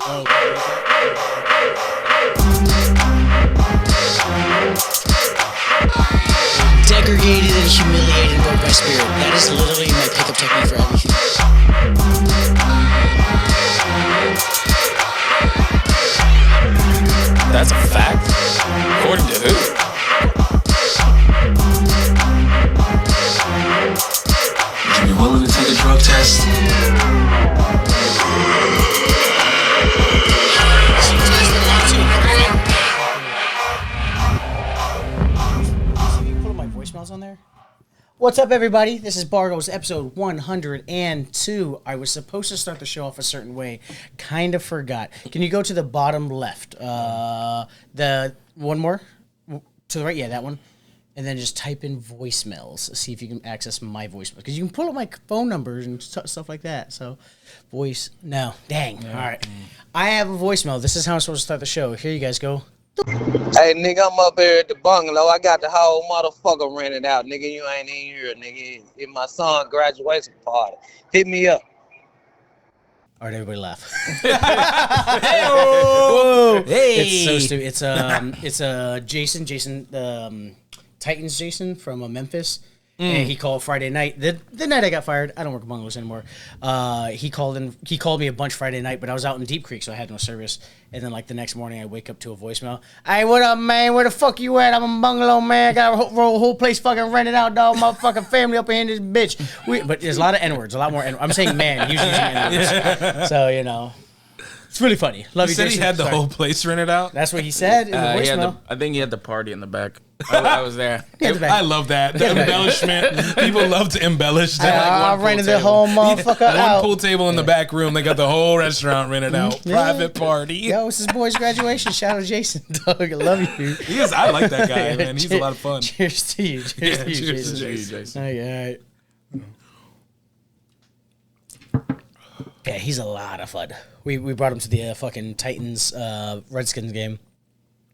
Degraded and humiliated and broke my spirit. That is literally my pickup technique for everything. That's a fact? According to who? Would you be willing to take a drug test? On there. What's up, everybody? This is Bargoyles, episode 102. I was supposed to start the show off a certain way. Kind of forgot. Can you go to the bottom left? The one more? To the right? Yeah, that one. And then just type in voicemails. See if you can access my voicemail. Because you can pull up my phone numbers and stuff like that. So, voice... No. Dang. Yeah. All right. I have a voicemail. This is how I'm supposed to start the show. Here you guys go. Hey, nigga, I'm up here at the bungalow. I got the whole motherfucker rented out. Nigga, you ain't in here, nigga. It's my son's graduation party. Hit me up. All right, everybody laugh. Hey-o! Hey! It's so stupid. It's Jason, Titans Jason from Memphis. And he called Friday night. The night I got fired, I don't work at Bungalows anymore. He called me a bunch Friday night, but I was out in Deep Creek, so I had no service. And then, like, the next morning, I wake up to a voicemail. Hey, what up, man? Where the fuck you at? I'm in Bungalow, man. I got a whole place fucking rented out, dog. Motherfucking family up in this bitch. But there's a lot of N-words, a lot more N-words. I'm saying man. He was using N-words. So, you know. It's really funny. Love you, Jason. Jason. He had the whole place rented out? That's what he said in the voicemail. I think he had the party in the back. I was there. I love that. The embellishment. People love to embellish that. I rented the whole motherfucker out. One pool table in the back room. They got the whole restaurant rented out. Private party. Yo, it's his boy's graduation. Shout out to Jason, dog. I love you. He is. I like that guy, man. He's a lot of fun. Cheers to you. Cheers to you, cheers Jason. to you, Jason. All right. Yeah, he's a lot of fun. We brought him to the fucking Titans Redskins game.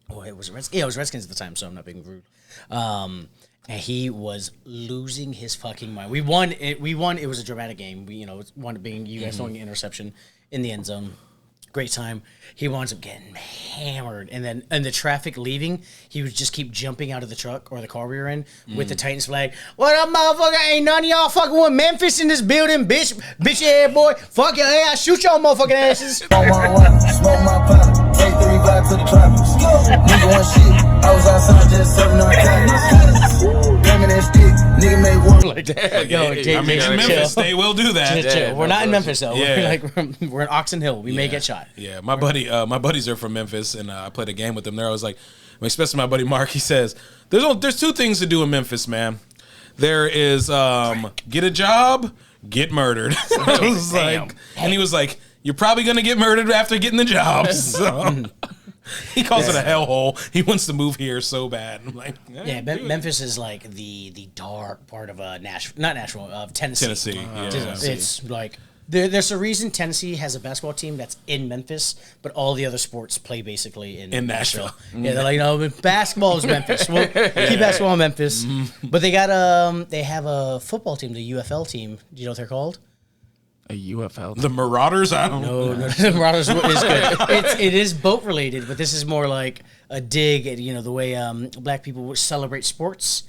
Oh, it was Redskins. Yeah, it was Redskins at the time, so I'm not being rude. And he was losing his fucking mind. We won. It was a dramatic game. We, wanted being you guys throwing an interception in the end zone. Great time. He winds up getting hammered, and then the traffic leaving, he would just keep jumping out of the truck or the car we were in with the Titans flag. What up, motherfucker? Ain't none of y'all fucking with Memphis in this building, bitch ass boy. Fuck your ass. I shoot y'all motherfucking asses. Smoke my pot. Take 3 vibe to the tropics. Nigga want shit. I was outside just serving narcotics. Banging that stick. Nigga made one. Like that. Yo, I mean, in Memphis, they will do that. Chill. We're not in Memphis though. Yeah. We're in Oxon Hill. We may get shot. Yeah, my buddies are from Memphis, and I played a game with them there. I was like, especially my buddy Mark. He says, "There's 2 things to do in Memphis, man. There is get a job, get murdered." I was like, and he was like, "You're probably gonna get murdered after getting the job." So he calls it a hellhole. He wants to move here so bad. I'm like, Memphis is like the dark part of Tennessee. It's like. There's a reason Tennessee has a basketball team that's in Memphis, but all the other sports play basically in Nashville. Yeah, they're like, basketball is Memphis. We'll keep basketball in Memphis. But they got they have a football team, the UFL team. Do you know what they're called? A UFL? The Marauders? I don't know. No, the Marauders is good. It is boat related, but this is more like a dig at the way black people celebrate sports.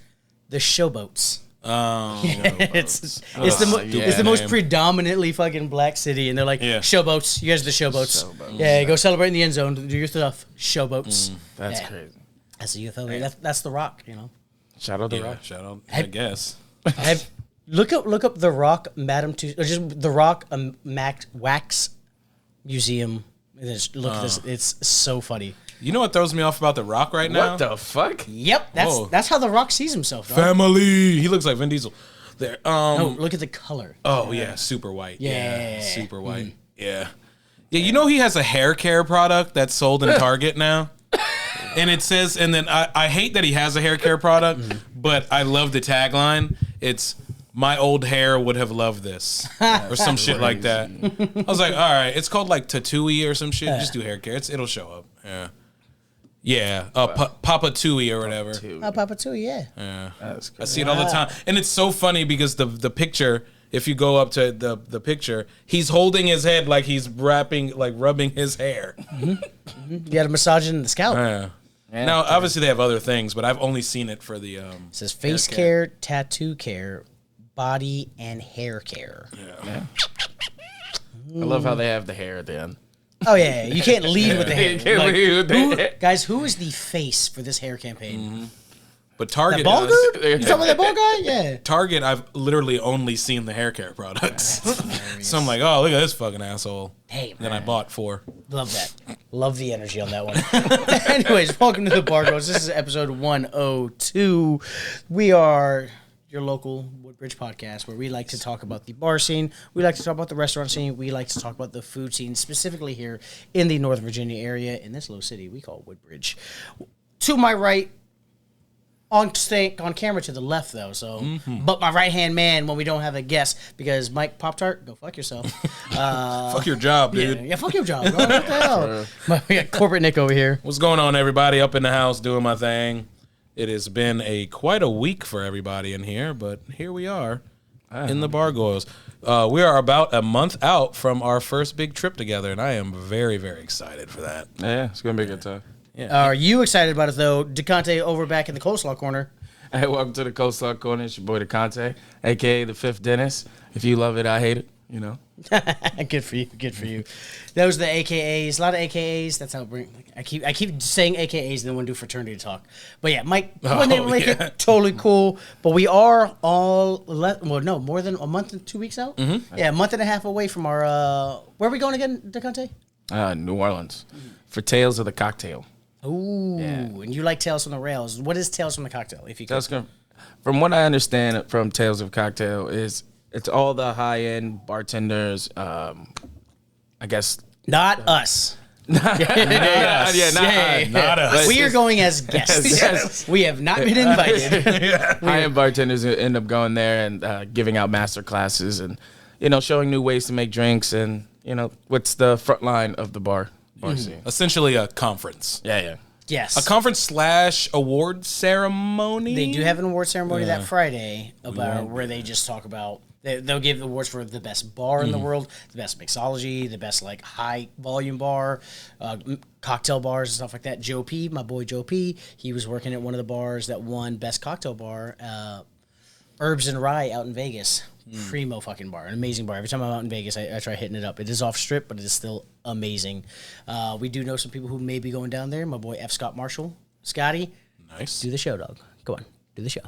The showboats. It's the most predominantly fucking black city, and they're like showboats. You guys are the showboats. Yeah, go celebrate in the end zone. Do your stuff. Showboats. That's crazy. That's the UFL. That's the Rock. Shout out the Rock. Shout out. I guess. Look up the Rock Madame or just the Rock Wax Museum. Look at this. It's so funny. You know what throws me off about The Rock right now? What the fuck? Yep, that's how The Rock sees himself. Dog. Family. He looks like Vin Diesel. There. No, look at the color. Oh yeah, super white. Yeah, super white. Yeah. You know he has a hair care product that's sold in Target now, and it says. And then I hate that he has a hair care product, but I love the tagline. It's "My old hair would have loved this," or some shit like that. I was like, all right, it's called like Tatooey or some shit. Just do hair care. It'll show up. Yeah. Yeah, Papa Tui or whatever. Papa Tui, yeah. I see it all the time, and it's so funny because the picture if you go up to the picture, he's holding his head like he's rubbing his hair. You got to massage it in the scalp. Yeah. Now, obviously, they have other things, but I've only seen it for the. It says face care, tattoo care, body and hair care. Yeah. I love how they have the hair at the end. Oh yeah, you can't lead with the hair. You can't lead with the hair. Guys, who is the face for this hair campaign? But Target That bald does. dude? You talking about that bald guy? Yeah. Target, I've literally only seen the hair care products. So I'm like, oh, look at this fucking asshole. Hey, Then I bought 4. Love that. Love the energy on that one. Anyways, welcome to the Bargoyles. This is episode 102. We are your local Woodbridge podcast where we like to talk about the bar scene. We like to talk about the restaurant scene. We like to talk about the food scene, specifically here in the Northern Virginia area, in this little city we call Woodbridge. To my right, on camera to the left, though. So, but my right-hand man when we don't have a guest, because Mike Pop-Tart, go fuck yourself. Fuck your job, dude. Yeah, fuck your job. Bro. What the hell? We got corporate Nick over here. What's going on, everybody? Up in the house doing my thing. It has been quite a week for everybody in here, but here we are in the Bargoyles. We are about a month out from our first big trip together, and I am very, very excited for that. Yeah, it's gonna be a good time. Are you excited about it, though? DeConte over back in the coleslaw corner. Hey, welcome to the Coleslaw Corner. It's your boy DeConte, a.k.a. the Fifth Dentist. If you love it, I hate it, you know. Good for you. Good for you. Those are the AKAs. A lot of AKAs. That's how I keep saying AKAs and then want to do fraternity talk. But yeah, Mike, totally cool. But we are all more than a month and 2 weeks out. Mm-hmm. Yeah, a month and a half away from our. Where are we going again, DeConte? New Orleans for Tales of the Cocktail. Ooh, and you like Tales from the Rails. What is Tales from the Cocktail? If you could. From what I understand from Tales of Cocktail is it's all the high-end bartenders, I guess. Not us. Not us. We are going as guests. Yes. We have not been invited. High-end bartenders end up going there and giving out master classes and, showing new ways to make drinks and, what's the front line of the bar scene. Essentially a conference. Yeah. Yes. A conference / award ceremony. They do have an award ceremony that Friday where they just talk about they'll give awards for the best bar in the world, the best mixology, the best high volume bar, cocktail bars and stuff like that. Joe P, my boy Joe P, he was working at one of the bars that won best cocktail bar, Herbs and Rye out in Vegas. Primo fucking bar, an amazing bar. Every time I'm out in Vegas, I try hitting it up. It is off strip, but it is still amazing. We do know some people who may be going down there. My boy F. Scott Marshall, Scotty. Nice. Do the show, dog. Go on, do the show.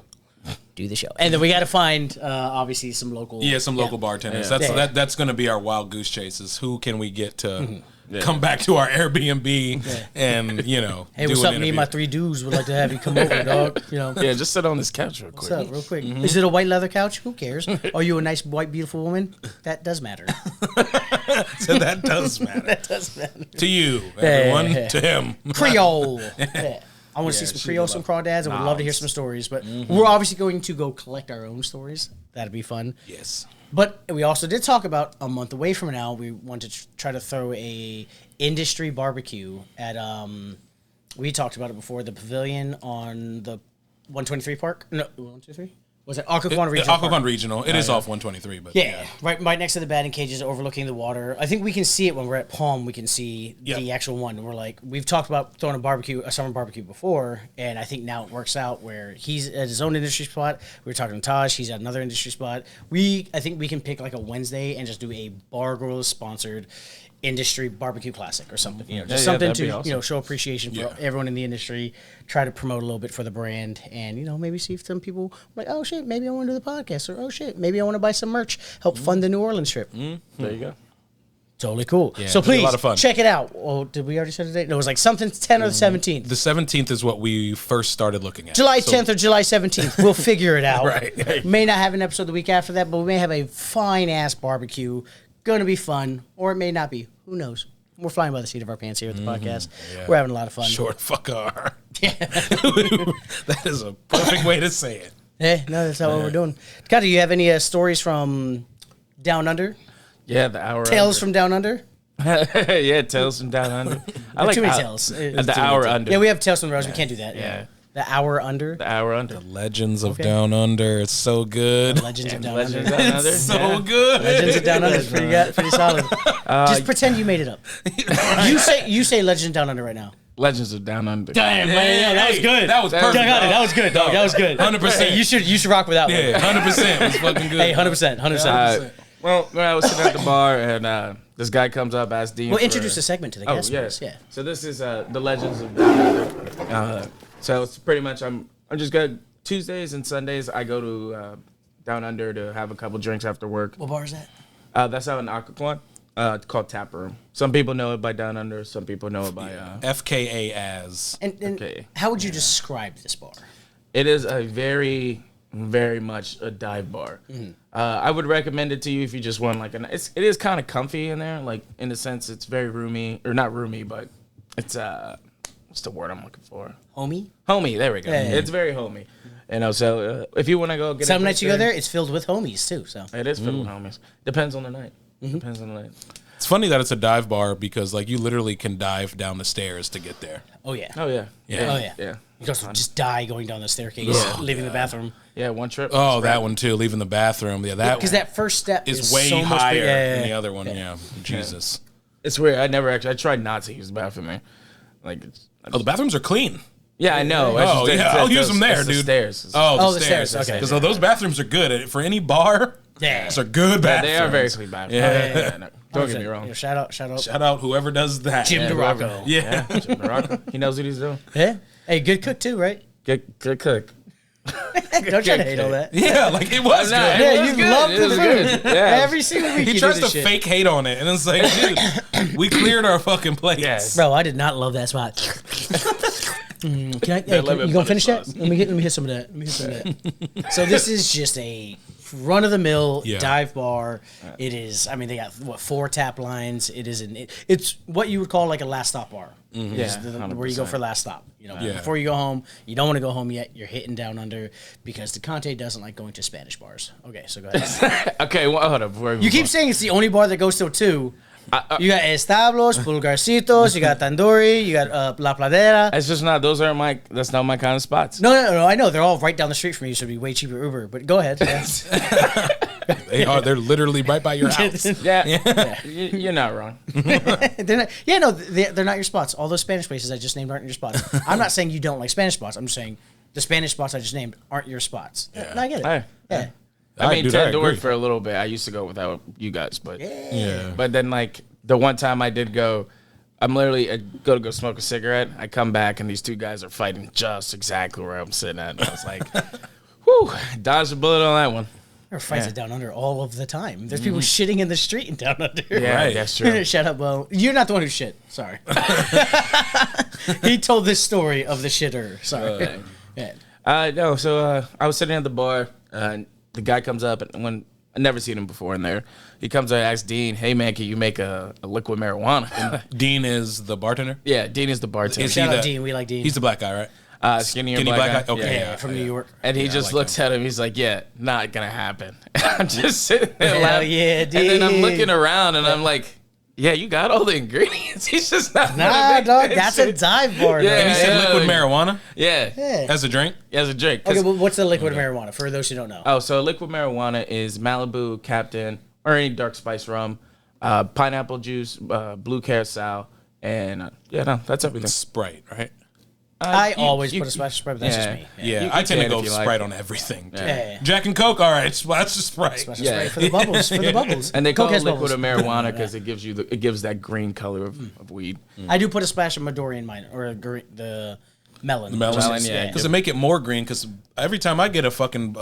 Do the show. And then we got to find, obviously, some local... Yeah, some local bartenders. Yeah. That's going to be our wild goose chases. Who can we get to come back to our Airbnb and, Hey, what's up? Me and my 3 dudes would like to have you come over, dog. Yeah, just sit on this couch real quick. What's up, real quick? Is it a white leather couch? Who cares? Are you a nice, white, beautiful woman? That does matter. So that does matter. That does matter. To you, everyone. To him. Creole. Yeah. I want to see some Creole, some crawdads. I would love to hear some stories. But we're obviously going to go collect our own stories. That'd be fun. Yes. But we also did talk about a month away from now, we want to try to throw a industry barbecue at, we talked about it before, the pavilion on the 123 Park. No, 123? Was it Occoquan Regional? Occoquan Regional. It is off 123, but yeah. Right next to the batting cages, overlooking the water. I think we can see it when we're at Palm. We can see the actual one. And we're like, we've talked about throwing a summer barbecue before, and I think now it works out where he's at his own industry spot. We were talking to Taj. He's at another industry spot. I think we can pick a Wednesday and just do a Bargoyles sponsored industry barbecue classic or something, just something to awesome. Show appreciation for everyone in the industry, try to promote a little bit for the brand, and maybe see if some people are like, oh shit, maybe I want to do the podcast, or oh shit, maybe I want to buy some merch, help fund the New Orleans trip. There you go. Totally cool. Yeah, so please a lot of fun. Check it out. Oh, did we already say the date? No, it was something 10 or the 17th. The 17th is what we first started looking at. July 10th or July 17th. We'll figure it out. Right. May not have an episode the week after that, but we may have a fine ass barbecue. Going to be fun, or it may not be. Who knows? We're flying by the seat of our pants here at the podcast. Yeah. We're having a lot of fun. Sure, fuck are. Yeah. That is a perfect way to say it. Yeah, no, that's how we're doing. God, do you have any stories from Down Under? Yeah, the hour. Tales from Down Under? Yeah, Tales from Down Under. I like too many tales. The hour under. Yeah, we have Tales from the Rose. We can't do that. Yeah. The Hour Under. The Hour Under. Legends of Down Under. It's so good. Legends of Down Legends Under. Down Under. It's so good. Legends of Down Under is pretty solid. Just pretend you made it up. You say Legends of Down Under right now. Legends of Down Under. Damn, man, yeah, that was good. That was perfect. That was good, dog. That was good. 100%. Hey, you should rock with that one. Yeah, 100%. It's fucking good. Hey, 100%. Well, when I was sitting at the bar and this guy comes up, asks Dean. We'll introduce a segment to the guests. yes. Yeah. So this is the Legends of Down Under. So it's pretty much I'm just good. Tuesdays and Sundays I go to Down Under to have a couple drinks after work. What bar is that? That's out in Occoquan. It's called Tap Room. Some people know it by Down Under. Some people know it by. FKA as. And Okay. how would you describe this bar? It is a very, very much a dive bar. I would recommend it to you if you just want like it is kind of comfy in there, like in the sense it's very roomy, or not roomy, but it's what's the word I'm looking for? Homey? Homey. There we go. Yeah. It's very homey. You know, so if you want to go get Some nights you go there, it's filled with homies too. So it is filled with homies. Depends on the night. Depends on the night. It's funny that it's a dive bar because like you literally can dive down the stairs to get there. Oh yeah. Oh yeah. Yeah. Oh yeah. Yeah. You just die going down the staircase, leaving the bathroom. Yeah. One trip. Oh, that one too. Leaving the bathroom. Yeah, that Because one that first step is is way so much higher bigger. than the other one. Yeah. Jesus. It's weird. I tried not to use the bathroom there. Like. Oh, the bathrooms are clean. Yeah, I know. Oh, yeah, I'll use them there, it's the dude. Stairs. Oh, the stairs, okay. Because those bathrooms are good for any bar. Yeah. Those are good Yeah, bathrooms. they are very clean bathrooms. Yeah. No, don't get me wrong. Yeah, shout out. Shout out whoever does that. Jim DeRocco. Yeah. Jim Morocco. He knows what he's doing. Yeah. Hey, good cook too, right? Good cook. Don't try to hate all that. Yeah, like it was good. Yeah, you love It the was food. good. Yeah. Every single week He you tries do to this shit. fake hate on it, and it's like, dude, we cleared our fucking plates. Yes. Bro, I did not love that spot. Can I? Hey, lemon you gonna butter finish that? sauce. Let me hit some of that. So this is just a run of the mill Yeah. dive bar. It is. I mean, they got 4 tap lines. It is it's what you would call like a last stop bar. Yeah, Where you go 100%. for last stop. You know, Yeah. before you go home, you don't want to go home yet. You're hitting down under because the Conte doesn't like going to Spanish bars. Okay, so go ahead. Okay, well, hold up. You keep saying it's the only bar that goes till 2. You got Establos, Pulgarcitos, you got Tandoori, you got La Pladera. It's just not. That's not my kind of spots. No, I know. They're all right down the street from you, so it'd be way cheaper Uber. But go ahead. Yeah. They're literally right by your house. Yeah. You're not wrong. they're not your spots. All those Spanish places I just named aren't your spots. I'm not saying you don't like Spanish spots. I'm just saying the Spanish spots I just named aren't your spots. No, I get it. Hey. Yeah. I mean, dude, I Tandoori agree. for a little bit. I used to go without you guys, but Yeah. But then, like, the one time I did go, I go smoke a cigarette. I come back, and these 2 guys are fighting just exactly where I'm sitting at. And I was like, whew, dodged a bullet on that one. There are fights at Down Under all of the time. There's people shitting in the street in Down Under. Yeah, Right. that's true. Shut up, Bo. You're not the one who shit. Sorry. He told this story of the shitter. Sorry. Yeah. No, so I was sitting at the bar, and the guy comes up, and when I never seen him before in there, he comes up and asks Dean, "Hey man, can you make a liquid marijuana?" Dean is the bartender. Yeah, Dean is the bartender. Is Shout he out the- Dean. We like Dean. He's the black guy, right? Skinny black guy? Okay. yeah, from New York. And he Yeah, I just like looks at him. He's like, "Yeah, not gonna happen." I'm just sitting there Hell laughing. yeah, And then I'm Dean. looking around, and I'm like, "Yeah, you got all the ingredients." He's just not. gonna Nah, make dog. that That's a shit. dive bar. Yeah. dog. And he said liquid marijuana Yeah, Yeah. as a drink. as a drink. 'Cause- Okay, well, what's the liquid marijuana for those who don't know? Oh, so liquid marijuana is Malibu, Captain, or any dark spice rum, pineapple juice, blue curacao, and that's everything. Sprite, right? I you- always you- put a splash of Sprite, but that's yeah. just me. Yeah, You I tend to can go if you like Sprite it. on everything. Yeah. Jack and Coke, all right, that's just Sprite. Splash of Yeah. Sprite for the bubbles. For the bubbles. And they call Coke it has liquid bubbles. of marijuana because it gives that green color of weed. I do put a splash of Midori in mine, or the melon. The melon, Melon, yeah. because to make it more green. Because every time I get a fucking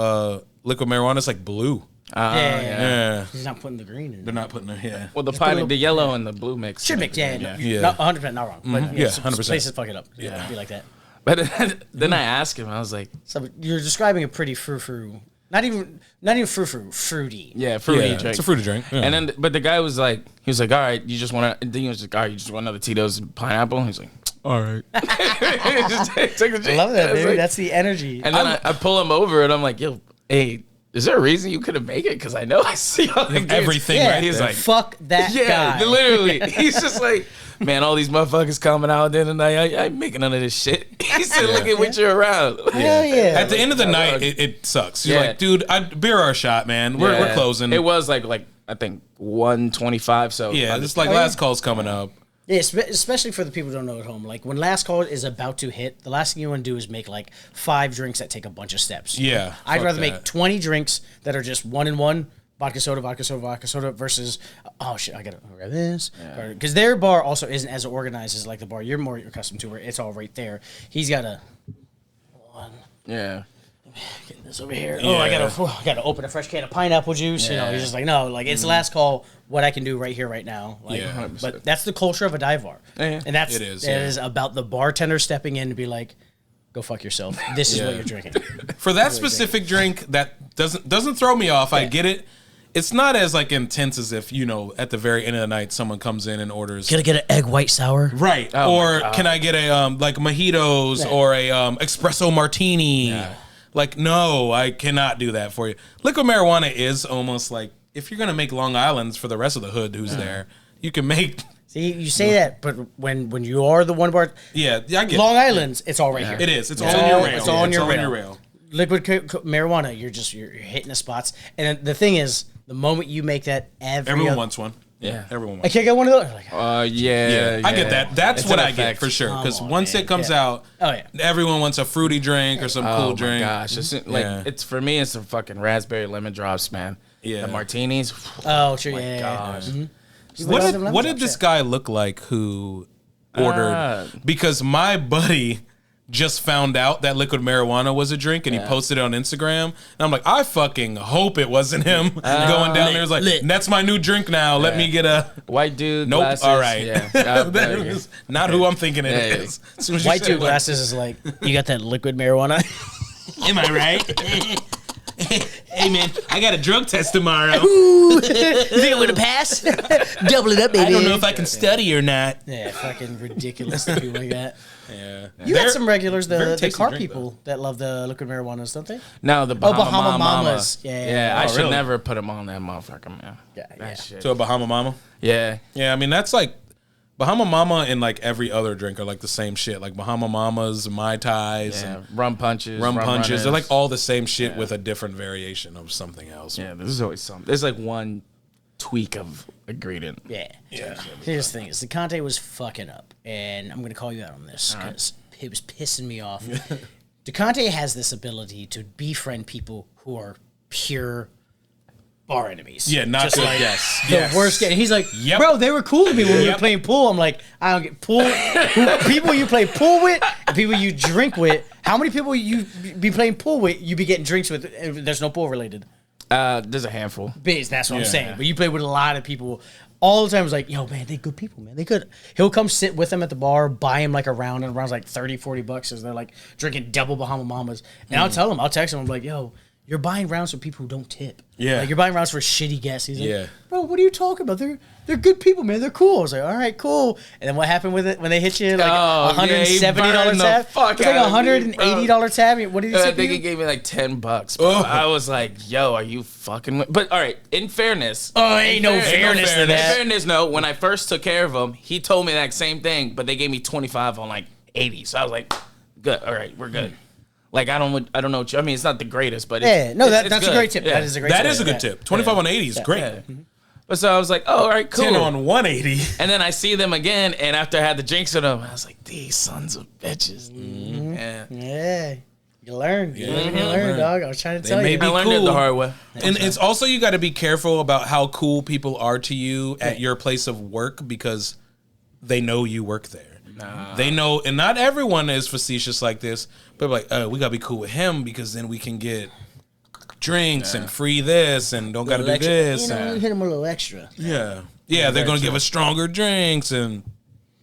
liquid marijuana, it's like blue. Yeah. Yeah, He's not putting the green in. they're not putting it. Yeah, Well, the put a little- the yellow and the blue mix Should mix, yeah. Yeah. Not 100% not wrong. But Yeah, some 100%. places fuck it up. Yeah. Be like that. But then I asked him, I was like, So you're describing a pretty frou-frou. Not even frou-frou, fruity. "Yeah, fruity yeah, drink." it's a fruity drink. Yeah. And then, but the guy was like, "All right, you just want to." Then he was like, "All right, you just want another Tito's and pineapple?" He's like, all right, just take a drink. I love that, I was dude. like- That's the energy. And then I pull him over, and I'm like, "Yo, hey, is there a reason you couldn't make it? Because I know I see all the ingredients." everything yeah, right He's there. like, fuck that "Yeah, guy. literally." He's just like, "Man, all these motherfuckers coming out there tonight. I ain't making none of this shit." He said, "Look at what you're around." Hell yeah. At the end of the night, it sucks. You're Yeah. like, dude, beer our shot, man. We're closing. It was like I think 125. So yeah, it's like last call's coming up. Yeah, especially for the people who don't know at home. Like when last call is about to hit, the last thing you want to do is make like 5 drinks that take a bunch of steps. Yeah, I'd fuck rather that. make 20 drinks that are just 1 and 1, vodka soda, vodka soda, vodka soda, versus oh shit, I gotta grab this because their bar also isn't as organized as like the bar you're more accustomed to, where it's all right there. He's got a one. Yeah. Getting this over here. Oh, I gotta open a fresh can of pineapple juice. You know, he's just like, no, like it's last call. What I can do right here, right now. Like, Yeah. but that's the culture of a dive bar, Yeah. and that's It is, it yeah. is about the bartender stepping in to be like, go fuck yourself. This is what you're drinking. For that specific drink, that doesn't throw me off. I get it. It's not as like intense as if, you know, at the very end of the night someone comes in and orders Can I get an egg white sour? right, Oh or can I get a like mojitos or a espresso martini? Like, no, I cannot do that for you. Liquid marijuana is almost like if you're gonna make Long Island's for the rest of the hood who's there, you can make. See, you say that, but when you are the one bar, Yeah, I get Long it. Island's, it's all right here. It is. It's all on your rail. It's all on Yeah, your rail. Liquid marijuana, you're hitting the spots, and then the thing is, the moment you make that, Everyone wants one. Yeah. Everyone I wants. can't get one of those. Like, Yeah, I get that. That's It's what an I get effect. for sure. Because Come on, once man. it comes Yeah. out, Oh, yeah. everyone wants a fruity drink or some cool drink. Gosh, it's like Yeah. it's for me. It's the fucking raspberry lemon drops, man. Yeah. The martinis. oh, sure, my yeah. gosh. What did this guy look like who ordered? Because my buddy just found out that liquid marijuana was a drink and he posted it on Instagram. And I'm like, I fucking hope it wasn't him going down there. It's like, lit. that's my new drink now. Let me get a. White dude. Nope. Glasses. All right. Yeah. That is not who I'm thinking it Yeah. is. As soon as you White said dude it, like, glasses is like, you got that liquid marijuana? am I right? Hey man, I got a drug test tomorrow. You think I'm gonna pass? Double it up, baby. I don't know if I can study or not. Yeah, fucking ridiculous that people like that. Yeah. You got some regulars, very the tasty car drink, people that love the liquid marijuana, don't they? No, the Bahama, Bahama Mama. Mamas. Yeah. I Oh, should really? never put them on that motherfucker, man. Yeah, That shit. To a Bahama Mama? Yeah. Yeah, I mean, that's like Bahama Mama and like every other drink are like the same shit. Like Bahama Mamas, Mai Tais, Yeah. and Rum punches. rum punches. runners. They're like all the same shit with a different variation of something else. Yeah, there's always something. There's like one tweak of ingredient. Yeah. Here's the thing: is the Conte was fucking up, and I'm gonna call you out on this because it was pissing me off. DeConte has this ability to befriend people who are pure bar enemies. Yeah, not Just good. like Yes. the Yes. worst. And he's like, Yep. bro, they were cool to me when we Yep. were playing pool. I'm like, I don't get pool. People you play pool with, and people you drink with. How many people you be playing pool with? You be getting drinks with. There's no pool related. There's a handful. Biz, that's what I'm Yeah. saying. But you play with a lot of people all the time. It's like, yo, man, they good people, man. They good. He'll come sit with them at the bar, buy him like a round, and a round's like $30-$40 as they're like drinking double Bahama Mamas. And I'll tell him, I'll text him, I'm like, yo, you're buying rounds for people who don't tip. Yeah. Like you're buying rounds for shitty guests. He's like, Yeah. bro, what are you talking about? They're good people, man. They're cool. I was like, all right, cool. And then what happened with it when they hit you? Like Oh, yeah, he $170 burned the tab? fuck It's like out of me, $180 tab. What did he I say? think he gave me like $10. Bro. Oh. I was like, "Yo, are you fucking?" But all right, in fairness, Oh, ain't no fairness to in that. fairness, no. When I first took care of him, he told me that same thing, but they gave me 25 on like 80. So I was like, "Good, all right, we're good." Like I don't know. What I mean, it's not the greatest, but Yeah, no, it's that's a good. great tip. Yeah. That is a great That tip. is a good tip. 25 on 80 is great. Yeah. But so I was like, "Oh, all right, cool." 10 on 180. And then I see them again, and after I had the drinks with them, I was like, "These sons of bitches." Yeah. Yeah. You learn. You learn, dog. I was trying to tell may you. be I learned it cool. the hard way. And it's also, you got to be careful about how cool people are to you at your place of work because they know you work there. They know, and not everyone is facetious like this, but like, we got to be cool with him because then we can get drinks and free this and don't got to do this. You know, and- hit him a little extra. yeah. They're going to give us stronger drinks and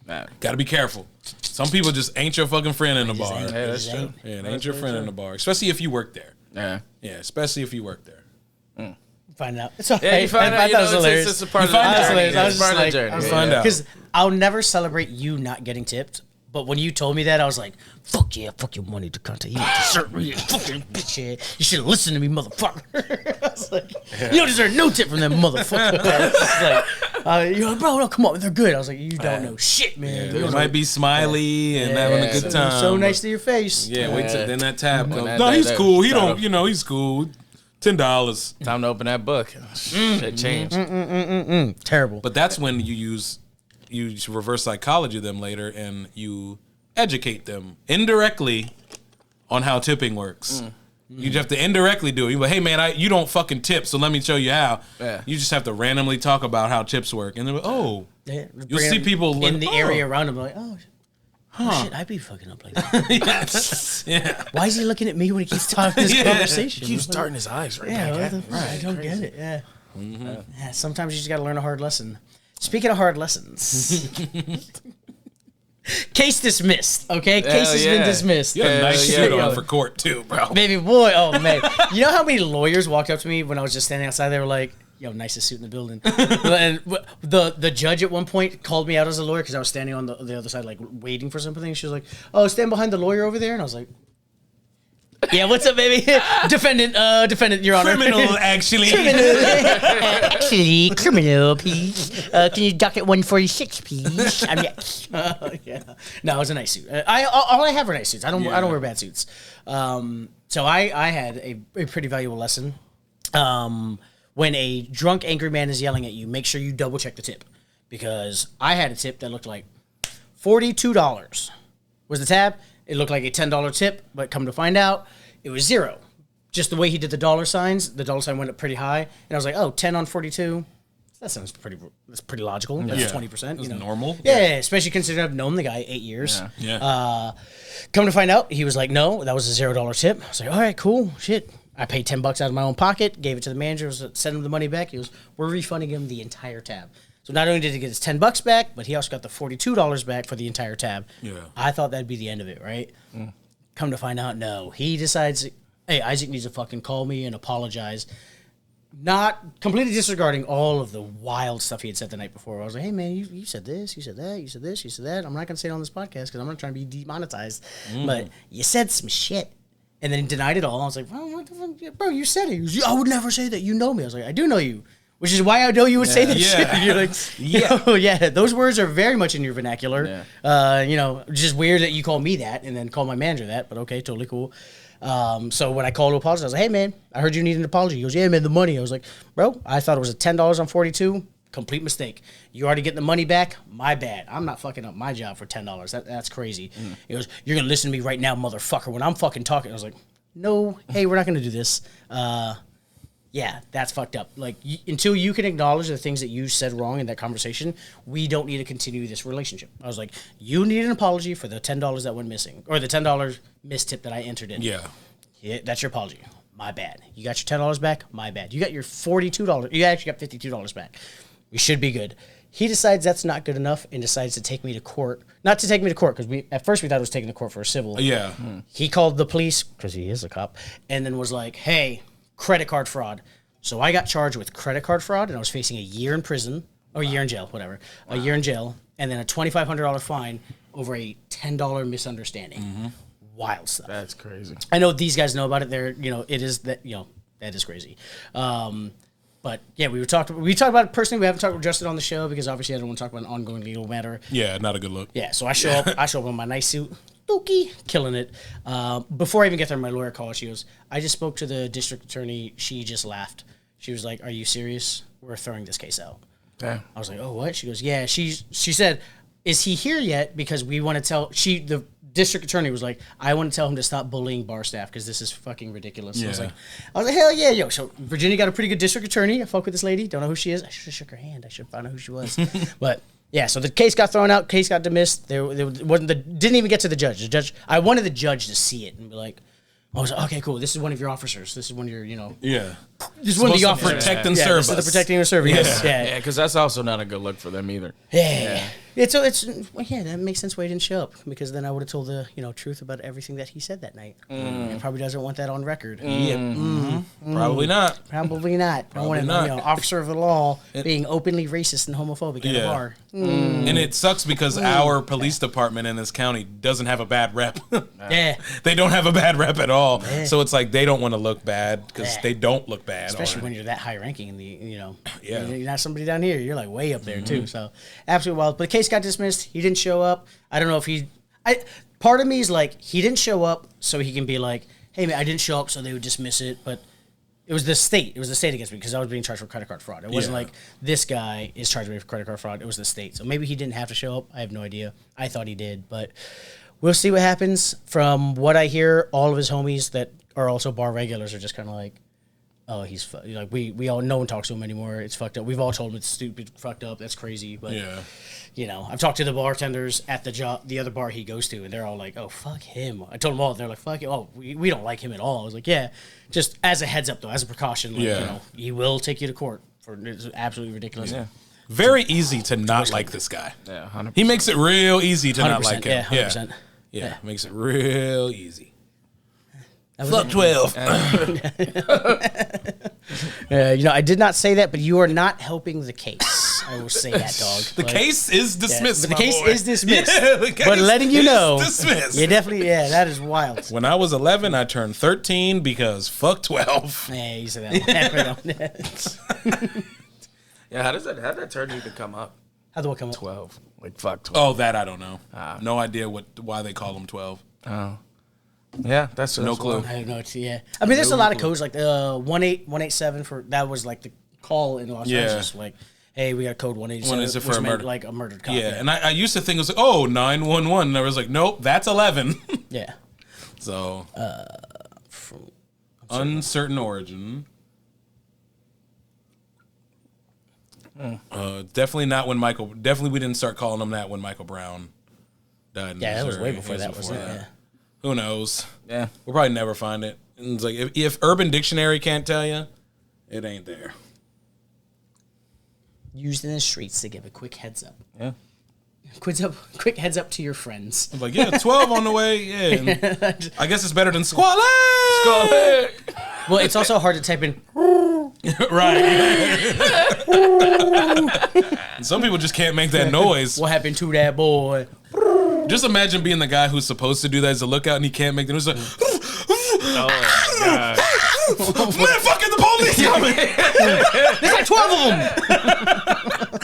got to be careful. Some people just ain't your fucking friend in the bar. ain't. Yeah, that's true. Yeah, it ain't your friend in the bar, especially if you work there. Yeah. Yeah, especially if you work there. Find out. It's all Yeah, right. you find I out, thought you know, it was hilarious. it's a part of You find the out. journey. I was It's just part of the like- journey. I was Find out. Because I'll never celebrate you not getting tipped, But when you told me that, I was like, fuck yeah, fuck your money to contact. You don't deserve me, fucking bitch ass. You should have listened to me, motherfucker. I was like, you don't deserve no tip from them motherfuckers. You're like, bro, no, come on, they're good. I was like, you don't know shit, man. They might be smiley and having a good time. So nice to your face. Yeah, wait till then that tab comes. that- No, he's that- cool. He that- don't, he's cool. $10. Time to open that book. Shit changed. Terrible. But that's when you reverse psychology them later and you educate them indirectly on how tipping works. You just have to indirectly do it. You go, hey man, you don't fucking tip, so let me show you how. Yeah. You just have to randomly talk about how tips work, and they're like, Yeah, you'll see people in the area around him like, oh shit, I'd be fucking up like that. Yeah. Why is he looking at me when he keeps talking this conversation? Keeps starting his eyes right Yeah, now. what the fuck? I don't get it. Yeah. Yeah. Sometimes you just got to learn a hard lesson. Speaking of hard lessons, case dismissed. Okay, case has been dismissed. You had a nice yeah, shit yo. on for court too, bro. Baby boy, oh man, you know how many lawyers walked up to me when I was just standing outside? They were like, "Yo, nicest suit in the building." And the judge at one point called me out as a lawyer because I was standing on the other side, like waiting for something. She was like, "Oh, stand behind the lawyer over there," and I was like. Yeah, what's up, baby? Defendant, Your Honor. Criminal, actually. Actually, criminal, please. Can you docket 146, please? Yeah. No, it was a nice suit. All I have are nice suits. I don't wear bad suits. So I had a pretty valuable lesson. When a drunk, angry man is yelling at you, make sure you double check the tip, because I had a tip that looked like $42 was the tab. It looked like a $10 tip, but come to find out, it was $0. Just the way he did the dollar signs, the dollar sign went up pretty high, and I was like, "Oh, 10 on 42. That sounds that's pretty logical. That's 20%. That's normal. Yeah, especially considering I've known the guy 8 years. Yeah. Come to find out, he was like, "No, that was a $0 tip." I was like, "All right, cool, shit." I paid $10 out of my own pocket, gave it to the manager, sent him the money back. He goes, "We're refunding him the entire tab." So not only did he get his $10 back, but he also got the $42 back for the entire tab. Yeah. I thought that'd be the end of it, right? Come to find out, no. He decides, hey, Isaac needs to fucking call me and apologize. Not completely disregarding all of the wild stuff he had said the night before. I was like, hey, man, you said this, you said that, you said this, you said that. I'm not going to say it on this podcast because I'm not trying to be demonetized. But you said some shit. And then he denied it all. I was like, well, what the fuck? Bro, you said it. He goes, I would never say that. You know me. I was like, I do know you. Which is why I know you would say that shit. You're like, yeah, those words are very much in your vernacular. Just weird that you call me that and then call my manager that, but okay, totally cool. So when I called to apologize, I was like, hey, man, I heard you need an apology. He goes, yeah, man, the money. I was like, bro, I thought it was a $10 on 42. Complete mistake. You already getting the money back? My bad. I'm not fucking up my job for $10. That's crazy. He goes, you're going to listen to me right now, motherfucker, when I'm fucking talking. I was like, no, hey, we're not going to do this. Yeah, that's fucked up. Like, until you can acknowledge the things that you said wrong in that conversation, we don't need to continue this relationship. I was like, you need an apology for the $10 that went missing, or the $10 mistip that I entered in. Yeah, that's your apology. My bad. You got your $10 back? My bad. You got your $42. You actually got $52 back. We should be good. He decides that's not good enough and decides to take me to court. Not to take me to court, because at first we thought it was taking to court for a civil. Yeah. He called the police, because he is a cop, and then was like, hey, credit card fraud. So I got charged with credit card fraud, and I was facing a year in prison, or a year in jail, whatever. Wow. A year in jail, and then a $2,500 fine over a $10 misunderstanding. Wild stuff. That's crazy. I know these guys know about it. It is that, that is crazy. But yeah, we talked about it personally. We haven't talked about Justin on the show because obviously I don't want to talk about an ongoing legal matter. Yeah, not a good look. Yeah, so I show up in my nice suit, dookie, killing it. Before I even get there, my lawyer called. She goes, I just spoke to the district attorney. She just laughed. She was like, are you serious? We're throwing this case out. Yeah. I was like, oh, what? She goes, yeah. She said, is he here yet? Because we want to tell, the district attorney was like, I want to tell him to stop bullying bar staff because this is fucking ridiculous. Yeah. I was like, hell yeah, yo. So Virginia got a pretty good district attorney. I fuck with this lady. Don't know who she is. I should have shook her hand. I should have found out who she was. But yeah, so the case got thrown out. Case got dismissed. Didn't even get to the judge. I wanted the judge to see it and be like, I was like, okay, cool. This is one of your officers. This is one of your, Yeah. This is one of the officers. officers. Protect and serve this us. is the protecting and serving. Yeah. Yes. Yeah, because that's also not a good look for them either. Yeah. that makes sense why he didn't show up, because then I would have told the truth about everything that he said that night. And probably doesn't want that on record. Probably not. Probably not. I don't want not. an officer of the law being openly racist and homophobic at a bar. And it sucks because our police department in this county doesn't have a bad rep. Yeah. They don't have a bad rep at all. So it's like they don't want to look bad because they don't look bad. Especially when you're that high ranking in the, you're not somebody down here. You're like way up there too. So absolutely wild. But the case got dismissed. He didn't show up. I don't know if part of me is like, he didn't show up so he can be like, hey man, I didn't show up so they would dismiss it. But it was the state. It was the state against me because I was being charged for credit card fraud. It wasn't like this guy is charging me for credit card fraud. It was the state. So maybe he didn't have to show up. I have no idea. I thought he did, but we'll see what happens. From what I hear, all of his homies that are also bar regulars are just kind of like, oh, he's like we all, no one talks to him anymore. It's fucked up. We've all told him it's stupid, fucked up. That's crazy. But I've talked to the bartenders at the other bar he goes to, and they're all like, oh, fuck him. I told them all. They're like, fuck it. Oh, we don't like him at all. I was like, yeah, just as a heads up though, as a precaution, he will take you to court for it's absolutely ridiculous. Yeah. Very easy to not like this guy. Yeah, 100%. He makes it real easy to not like him. Yeah, 100%. Yeah, makes it real easy. Fuck 12. I did not say that, but you are not helping the case. I will say that, dog. The case is dismissed. But the case is dismissed. Yeah, the case but letting you know, dismissed. You definitely, that is wild. When I was 11, I turned 13 because fuck 12. Yeah, you said that. Yeah, how did that term even come up? How'd the what come up? 12. Like fuck 12. Oh, that I don't know. No idea why they call them 12. Oh. Yeah, that's no clue. I have no idea. I mean, there's a lot of codes like 18187 for that was like the call in Los Angeles. Like, hey, we got code 187. When is it for a murder? Like a murdered cop. Yeah, and I used to think it was like, oh, 911. And I was like, nope, that's 11. Yeah. So, uncertain origin. Definitely not when Definitely we didn't start calling him that when Michael Brown died. Yeah, that was way before that, wasn't it? Yeah. Who knows? Yeah. We'll probably never find it. And it's like, if Urban Dictionary can't tell you, it ain't there. Used in the streets to give a quick heads up. Yeah. Quick heads up to your friends. I'm like, 12 on the way. Yeah. And I guess it's better than squalid. Well, it's also hard to type in. Right. And some people just can't make that noise. What happened to that boy? Just imagine being the guy who's supposed to do that as a lookout and he can't make the noise. Like, Oh, God. man, fucking the police coming. There's like 12 of them.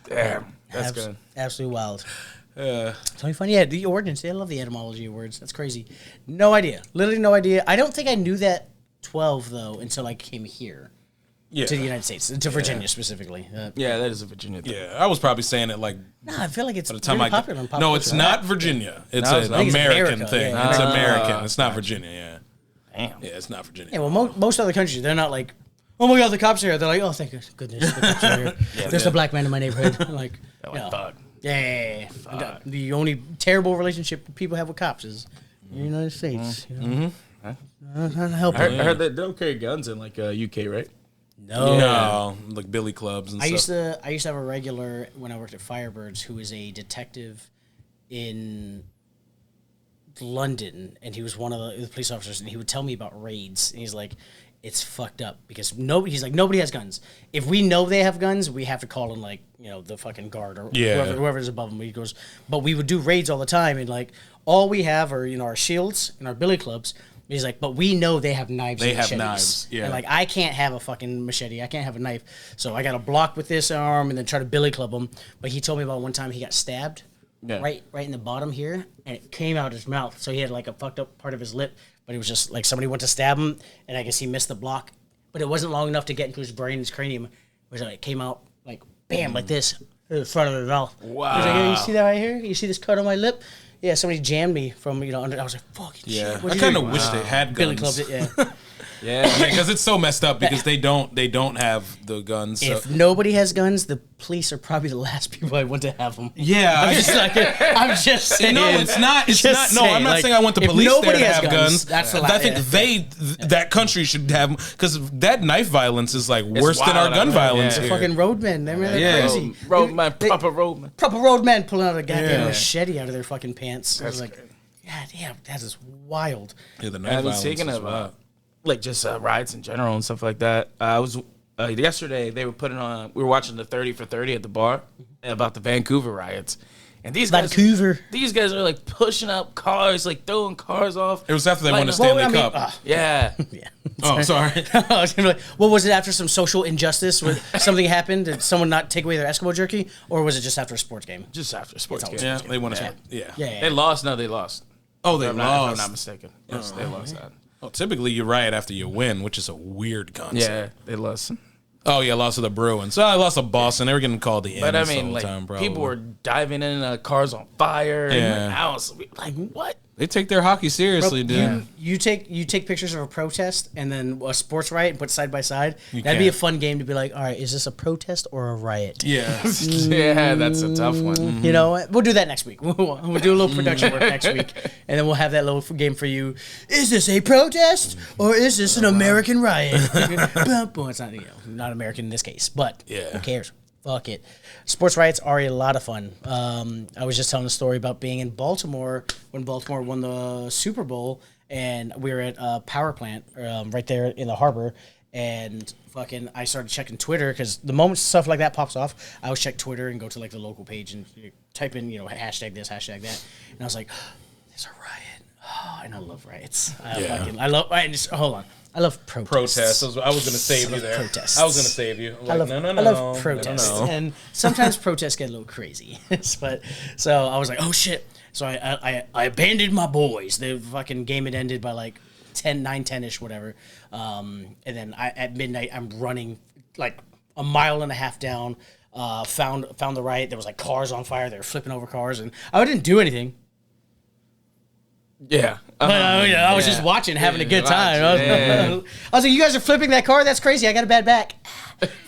Damn. That's good. Absolutely wild. It's only funny. Yeah, the ordinance. I love the etymology of words. That's crazy. No idea. Literally no idea. I don't think I knew that 12, though, until I came here. To the United States, to Virginia specifically. Yeah, that is a Virginia thing. Yeah, I was probably saying it like. Nah, I feel like it's by the time really popular in pop No, culture, it's right? not Virginia. It's No, an it's American America, thing. yeah. It's American. It's not Virginia. Yeah. Damn. Yeah, it's not Virginia. Yeah, well, most other countries, they're not like, oh my God, the cops are here. They're like, oh, thank goodness, the cops are here. There's a black man in my neighborhood. Like, Fuck. yeah. The only terrible relationship people have with cops is in the United States. Not helping. I heard that they don't carry guns in like UK, right? No, like billy clubs and I stuff. used to have a regular when I worked at Firebirds who was a detective in London, and he was one of the police officers, and he would tell me about raids, and he's like, it's fucked up because nobody has guns. If we know they have guns, we have to call in like, the fucking guard or whoever's above them. He goes, but we would do raids all the time, and like all we have are our shields and our billy clubs. He's like, but we know they have knives. They and have machetes. knives, yeah. And like, I can't have a fucking machete. I can't have a knife. So I got to block with this arm and then try to billy club him. But he told me about one time he got stabbed right in the bottom here, and it came out his mouth. So he had like a fucked up part of his lip, but it was just like somebody went to stab him, and I guess he missed the block. But it wasn't long enough to get into his brain, his cranium. It was like, it came out like, bam, like this, in front of his mouth. Wow. He was like, hey, you see that right here? You see this cut on my lip? Yeah, somebody jammed me from, under. I was like, fucking shit. I kind of wish they had guns. Billy clubbed it, yeah. Yeah. because it's so messed up because they don't have the guns. So. If nobody has guns, the police are probably the last people I want to have them. Yeah, I'm just saying. No, it's not. It's Just not. No, I'm saying, not like, saying I want the if police there nobody to has have guns. that's a I lot. think that country should have because that knife violence is like worse than our wild gun out there. violence Yeah. here. Fucking roadmen. They're Yeah. crazy. Roadman, proper roadman. Proper roadmen pulling out a goddamn Yeah. machete out of their fucking pants. I was like, God damn, that is wild. Yeah, the I knife was violence thinking is of wild. like just riots in general and stuff like that. I was yesterday. They were putting on. We were watching the 30 for 30 at the bar about the Vancouver riots, and these guys, Vancouver. these guys are like pushing up cars, like throwing cars off. It was after they Like, won the Stanley well, I mean, Cup. Yeah, Yeah. Oh, sorry. I was gonna be like, what was it after some social injustice where something happened? Did someone not take away their Eskimo jerky? Or was it just after a sports game? just after a sports game. Yeah, they won a yeah. Yeah. They lost. No, they lost. Oh, they If I'm not lost. mistaken. Yes, they lost that. Well, typically you riot after you win, which is a weird concept. Yeah, they lost. Oh yeah, lost to the Bruins. So I lost to Boston. They were getting called the But I M's the mean, whole like time, probably. people were diving in, cars on fire. Yeah. And I was like, what? They take their hockey seriously, dude. You take pictures of a protest and then a sports riot and put side by side. That'd can. be a fun game to be like, all right, is this a protest or a riot? Yeah. Yeah, that's a tough one. You know what? We'll do that next week. We'll do a little production work next week, and then we'll have that little game for you. Is this a protest or is this an American riot? Well, it's not, not American in this case, but Yeah. who cares? Fuck it. Sports riots are a lot of fun. I was just telling a story about being in Baltimore when Baltimore won the Super Bowl, and we were at a power plant right there in the harbor. And fucking, I started checking Twitter because the moment stuff like that pops off, I always check Twitter and go to like the local page and type in, hashtag this, hashtag that. And I was like, there's a riot. Oh, and I love riots. Hold on. I love protests. Protests. I was going to save you there. Protests. I was going to save you. I love, no. I love protests. No. And sometimes protests get a little crazy. But so I was like, oh shit. So I abandoned my boys. The fucking game had ended by like 9-10-ish, whatever. And then at midnight, I'm running like a mile and a half down. Found the riot. There was like cars on fire. They were flipping over cars, and I didn't do anything. Yeah. But I was just watching, having a good time. I was like, you guys are flipping that car? That's crazy. I got a bad back.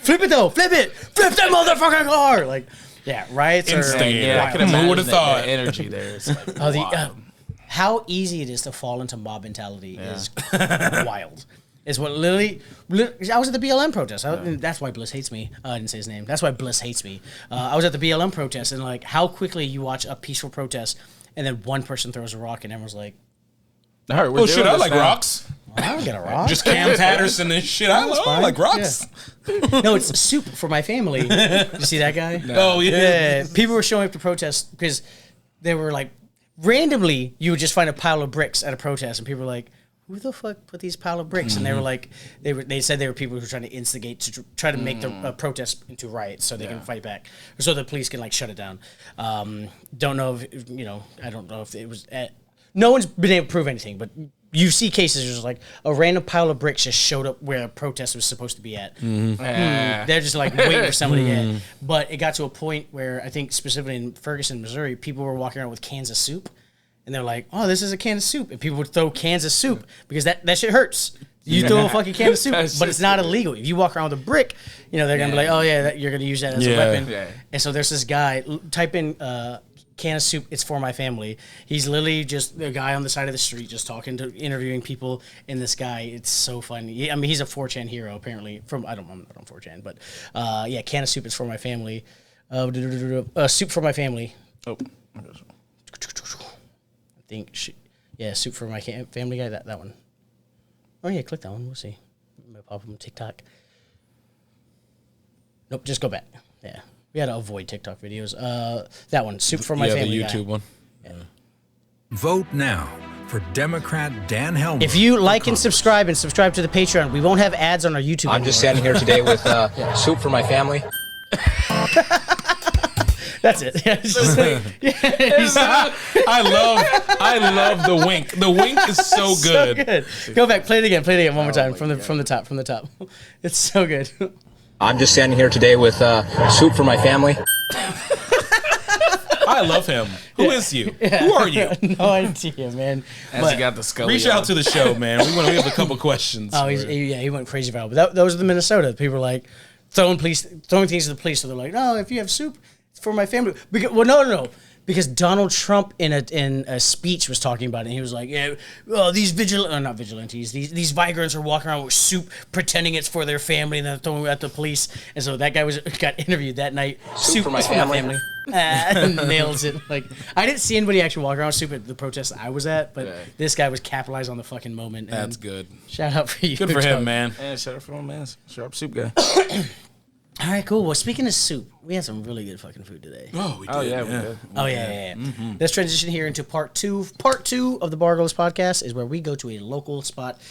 Flip it though. Flip it. Flip that motherfucking car. Like, yeah, riots Instant. are. Yeah, I can Who imagine would've thought? the energy there. It's like, Oh, how easy it is to fall into mob mentality is wild. Is what literally. I was at the BLM protest. That's why Bliss hates me. I didn't say his name. That's why Bliss hates me. I was at the BLM protest, and like how quickly you watch a peaceful protest, and then one person throws a rock, and everyone's like, all right, Oh shit, I like rocks. I don't get a rock. Just Cam Patterson and shit. I like rocks. No, it's soup for my family. You see that guy? Oh yeah. Yeah, people were showing up to protest because they were like, randomly, you would just find a pile of bricks at a protest, and people were like, who the fuck put these pile of bricks? And they were like, they said they were people who were trying to instigate to try to make the protest into riots so they can fight back, or so the police can like shut it down. Don't know if I don't know if it was. No one's been able to prove anything, but you see cases just like a random pile of bricks just showed up where a protest was supposed to be at. They're just like waiting for somebody to get. But it got to a point where I think specifically in Ferguson, Missouri, people were walking around with cans of soup. And they're like, oh, this is a can of soup. And people would throw cans of soup because that shit hurts. You throw a fucking can of soup, but it's not illegal. If you walk around with a brick, they're going to be like, oh, yeah, you're going to use that as a weapon. Yeah. And so there's this guy, type in can of soup, it's for my family. He's literally just a guy on the side of the street just interviewing people. And this guy, it's so funny. I mean, he's a 4chan hero, apparently. I'm not on 4chan, but yeah, can of soup, it's for my family. Soup for my family. Oh, soup for my family guy, that one. Oh yeah, click that one. We'll see. Might pop up on TikTok. Nope, just go back. Yeah, we had to avoid TikTok videos. That one, soup for my family. The YouTube guy. one. Yeah. Vote now for Democrat Dan Helmer. If you like and subscribe to the Patreon, we won't have ads on our YouTube. I'm just standing here today with soup for my family. That's it. I love the wink. The wink is so good. So good. Go back, play it again one more time from the top. It's so good. I'm just standing here today with soup for my family. I love him. Who is you? Who are you? No idea, man. As he got the scully. Reach out to the show, man. We have a couple questions. Oh, he went crazy about it. But those are the Minnesota. People were like throwing things to the police. So they're like, no, if you have soup, it's for my family. No. Because Donald Trump in a speech was talking about it, and he was like, "Yeah, these not vigilantes, these migrants are walking around with soup, pretending it's for their family, and then throwing it at the police." And so that guy got interviewed that night. Soup for my family. Nails it. Like, I didn't see anybody actually walk around with soup at the protest I was at, but this guy was capitalized on the fucking moment. And That's good. Shout out for you. Good for him, man. Yeah, shout out for him, man. Sharp soup guy. All right, cool. Well, speaking of soup, we had some really good fucking food today. Oh, we did. Oh, yeah, we did. Oh, yeah. Let's transition here into part two. Part two of the Bargoyles podcast is where we go to a local spot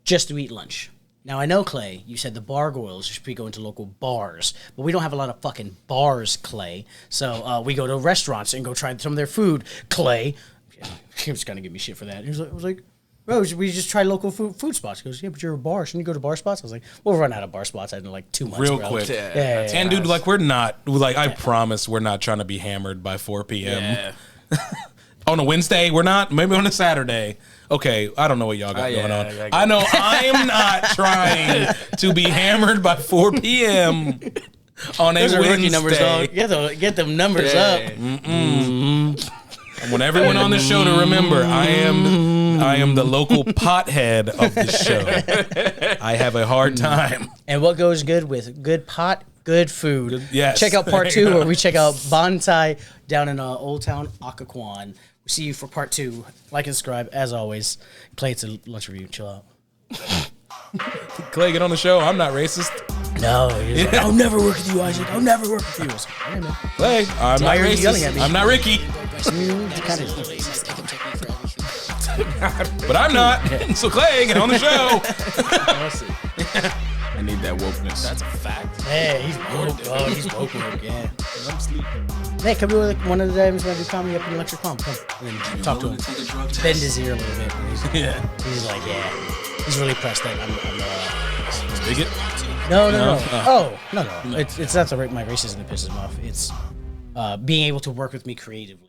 just to eat lunch. Now, I know, Clay, you said the Bargoyles should be going to local bars, but we don't have a lot of fucking bars, Clay. So we go to restaurants and go try some of their food, Clay. He was going to give me shit for that. I was like, bro, we just try local food spots. He goes, yeah, but you're a bar. Shouldn't you go to bar spots? I was like, we'll run out of bar spots in like 2 months. Real bro. quick. Yeah. And dude, like, we're not, like, I promise we're not trying to be hammered by 4 p.m. On a Wednesday, we're not. Maybe on a Saturday. Okay, I don't know what y'all got going on. I know I am not trying to be hammered by 4 p.m. on a Those are Wednesday. rookie numbers, dog. Get them numbers up. I want everyone on the show to remember, I am the local pothead of the show. I have a hard time. And what goes good with good pot, good food. Yes. Check out part 2 where we check out Bonsai down in Old Town Occoquan. We'll see you for part 2. Like and subscribe, as always. Clay, it's a lunch review. Chill out. Clay, get on the show. I'm not racist. No, he's like, I'll never work with you, Isaac. I'll never work with you. I was like, all right, man. Clay, I'm not you're yelling at racist. me. I'm not Ricky. Kind of. But I'm not. So Clay, get on the show. I need that wokeness. That's a fact. Hey, he's woke. Oh, he's woke, yeah. I'm sleeping. Hey, come here one of the times when I do comedy up in Electric Palm. Come and talk to him. Bend his ear a little bit. He's like, yeah. He's really pressed that I'm Bigot? No. Oh, no. It's not my racism that pisses him off. It's being able to work with me creatively.